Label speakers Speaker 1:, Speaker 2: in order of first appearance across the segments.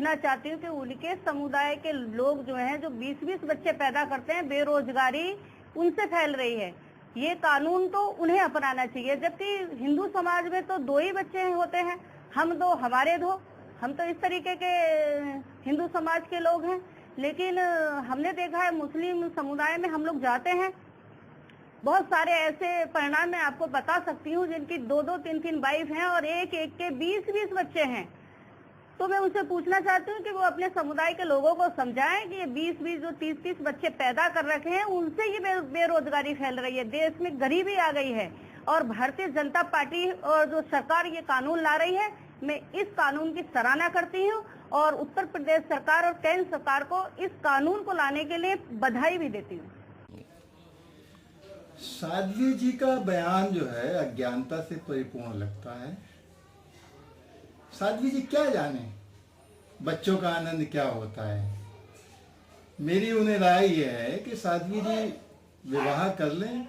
Speaker 1: पूछना चाहती हूँ कि उनके समुदाय के लोग जो हैं, जो 20-20 बच्चे पैदा करते हैं, बेरोजगारी उनसे फैल रही है। ये कानून तो उन्हें अपनाना चाहिए, जबकि हिंदू समाज में तो 2 ही बच्चे होते हैं, हम 2 हमारे 2। हम तो इस तरीके के हिंदू समाज के लोग हैं। लेकिन हमने देखा है मुस्लिम समुदाय में हम लोग जाते हैं, बहुत सारे ऐसे परिणाम मैं आपको बता सकती हूँ जिनकी 2-2, 3-3 वाइफ हैं और एक के 20-20 बच्चे हैं। तो मैं उनसे पूछना चाहती हूँ कि वो अपने समुदाय के लोगों को समझाएं कि ये 20-20 जो 30-30 बच्चे पैदा कर रखे हैं, उनसे ये बेरोजगारी फैल रही है, देश में गरीबी आ गई है। और भारतीय जनता पार्टी और जो सरकार ये कानून ला रही है, मैं इस कानून की सराहना करती हूँ और उत्तर प्रदेश सरकार और केंद्र सरकार को इस कानून को लाने के लिए बधाई भी देती हूँ।
Speaker 2: साध्वी जी का बयान जो है अज्ञानता से परिपूर्ण लगता है। साध्वी जी क्या जाने बच्चों का आनंद क्या होता है। मेरी उन्हें राय यह है कि साध्वी जी विवाह कर लें,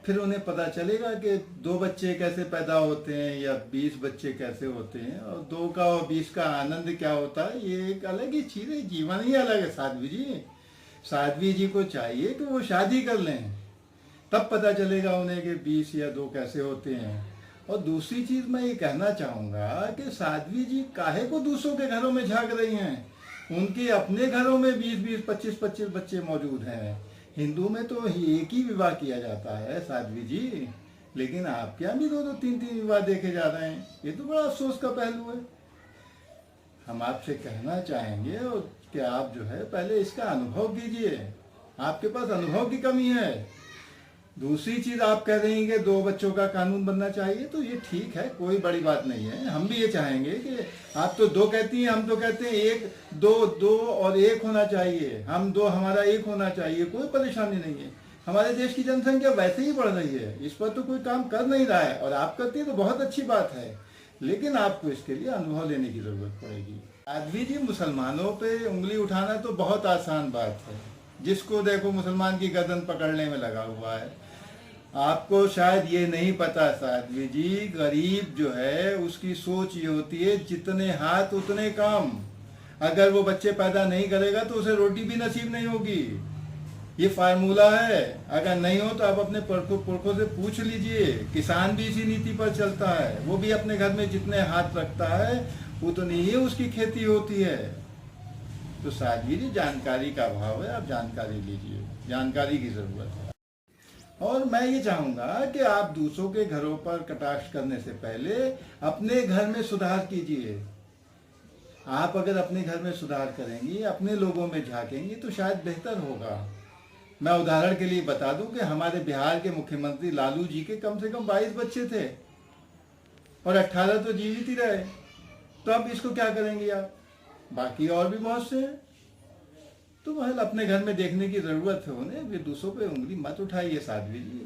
Speaker 2: फिर उन्हें पता चलेगा कि 2 बच्चे कैसे पैदा होते हैं या 20 बच्चे कैसे होते हैं, और 2 का और 20 का आनंद क्या होता है। ये एक अलग ही चीज़ है, जीवन ही अलग है। साध्वी जी को चाहिए कि वो शादी कर लें, तब पता चलेगा उन्हें कि 20 या 2 कैसे होते हैं। और दूसरी चीज मैं ये कहना चाहूंगा कि साध्वी जी काहे को दूसरों के घरों में झांक रही हैं। उनके अपने घरों में 20-20, 25-25 बच्चे मौजूद हैं। हिंदू में तो एक ही विवाह किया जाता है साध्वी जी, लेकिन आपके यहाँ भी 2-2, 3-3 विवाह देखे जा रहे हैं। ये तो बड़ा अफसोस का पहलू है। हम आपसे कहना चाहेंगे कि आप जो है पहले इसका अनुभव कीजिए, आपके पास अनुभव की कमी है। दूसरी चीज आप कह रही हैं कि 2 बच्चों का कानून बनना चाहिए, तो ये ठीक है, कोई बड़ी बात नहीं है। हम भी ये चाहेंगे कि आप तो 2 कहती हैं, हम तो कहते हैं 1, 2 और 1 होना चाहिए। हम 2, हमारा 1 होना चाहिए, कोई परेशानी नहीं है। हमारे देश की जनसंख्या वैसे ही बढ़ रही है, इस पर तो कोई काम कर नहीं रहा है, और आप करती है तो बहुत अच्छी बात है, लेकिन आपको इसके लिए अनुभव लेने की जरूरत पड़ेगी। साध्वी जी, मुसलमानों पे उंगली उठाना तो बहुत आसान बात है। जिसको देखो मुसलमान की गर्दन पकड़ने में लगा हुआ है। आपको शायद ये नहीं पता साध्वी जी, गरीब जो है उसकी सोच ये होती है जितने हाथ उतने काम। अगर वो बच्चे पैदा नहीं करेगा तो उसे रोटी भी नसीब नहीं होगी। ये फार्मूला है। अगर नहीं हो तो आप अपने पुरखों से पूछ लीजिए। किसान भी इसी नीति पर चलता है। वो भी अपने घर में जितने हाथ रखता है उतनी ही उसकी खेती होती है। तो साध्वी जी, जानकारी का अभाव है, आप जानकारी लीजिए, जानकारी की जरूरत है। और मैं ये चाहूंगा कि आप दूसरों के घरों पर कटाक्ष करने से पहले अपने घर में सुधार कीजिए। आप अगर अपने घर में सुधार करेंगी, अपने लोगों में झांकेंगी, तो शायद बेहतर होगा। मैं उदाहरण के लिए बता दूं कि हमारे बिहार के मुख्यमंत्री लालू जी के कम से कम 22 बच्चे थे और 18 तो जीवित ही रहे। तो अब इसको क्या करेंगे आप? बाकी और भी बहुत से हैं। तो वह अपने घर में देखने की जरूरत है उन्हें। वे दूसरों पे उंगली मत उठाइए साध्वी जी।